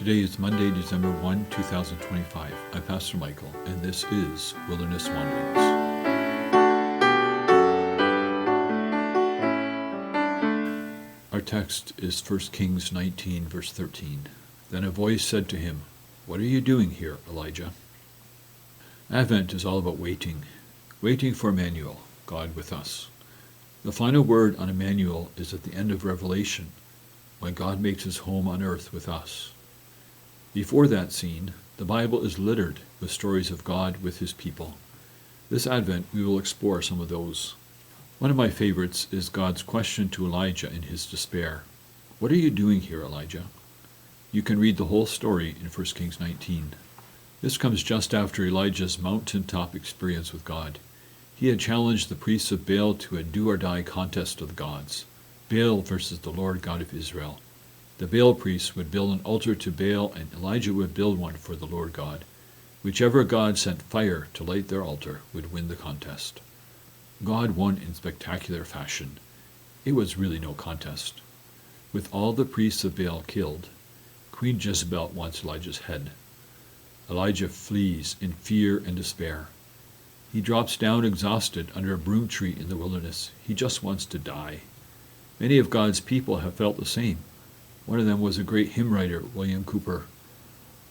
Today is Monday, December 1, 2025. I'm Pastor Michael, and this is Wilderness Wanderings. Our text is 1 Kings 19, verse 13. Then a voice said to him, "What are you doing here, Elijah?" Advent is all about waiting for Immanuel, God with us. The final word on Immanuel is at the end of Revelation, when God makes his home on earth with us. Before that scene, the Bible is littered with stories of God with his people. This Advent, we will explore some of those. One of my favorites is God's question to Elijah in his despair. "What are you doing here, Elijah?" You can read the whole story in 1 Kings 19. This comes just after Elijah's mountaintop experience with God. He had challenged the priests of Baal to a do-or-die contest of the gods. Baal versus the Lord God of Israel. The Baal priests would build an altar to Baal, and Elijah would build one for the Lord God. Whichever god sent fire to light their altar would win the contest. God won in spectacular fashion. It was really no contest. With all the priests of Baal killed, Queen Jezebel wants Elijah's head. Elijah flees in fear and despair. He drops down exhausted under a broom tree in the wilderness. He just wants to die. Many of God's people have felt the same. One of them was a great hymn writer, William Cowper.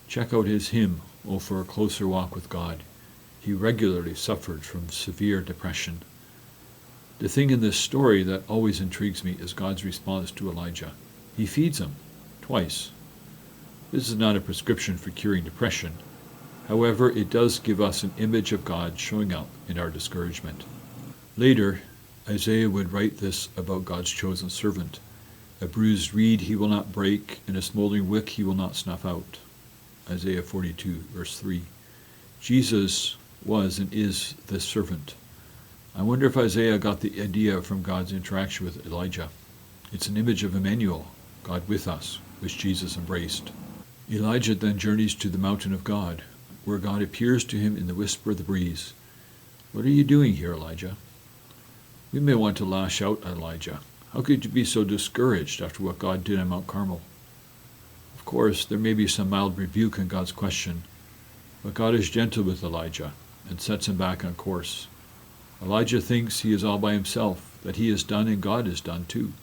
Check out his hymn, "Oh, for a Closer Walk with God." He regularly suffered from severe depression. The thing in this story that always intrigues me is God's response to Elijah. He feeds him, twice. This is not a prescription for curing depression. However, it does give us an image of God showing up in our discouragement. Later, Isaiah would write this about God's chosen servant. "A bruised reed he will not break, and a smoldering wick he will not snuff out." Isaiah 42, verse 3. Jesus was and is this servant. I wonder if Isaiah got the idea from God's interaction with Elijah. It's an image of Immanuel, God with us, which Jesus embraced. Elijah then journeys to the mountain of God, where God appears to him in the whisper of the breeze. "What are you doing here, Elijah?" We may want to lash out at Elijah. How could you be so discouraged after what God did on Mount Carmel? Of course, there may be some mild rebuke in God's question, but God is gentle with Elijah and sets him back on course. Elijah thinks he is all by himself, that he is done and God is done too.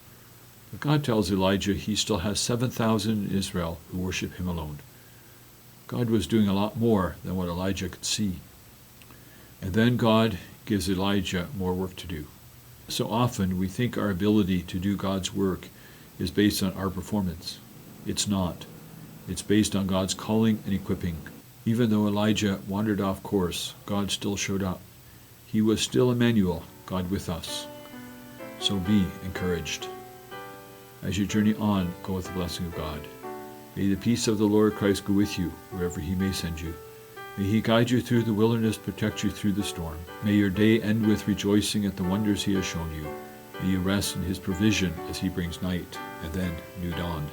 But God tells Elijah he still has 7,000 in Israel who worship him alone. God was doing a lot more than what Elijah could see. And then God gives Elijah more work to do. So often we think our ability to do God's work is based on our performance. It's not. It's based on God's calling and equipping. Even though Elijah wandered off course, God still showed up. He was still Immanuel, God with us. So be encouraged. As you journey on, go with the blessing of God. May the peace of the Lord Christ go with you wherever he may send you. May he guide you through the wilderness, protect you through the storm. May your day end with rejoicing at the wonders he has shown you. May you rest in his provision as he brings night and then new dawn.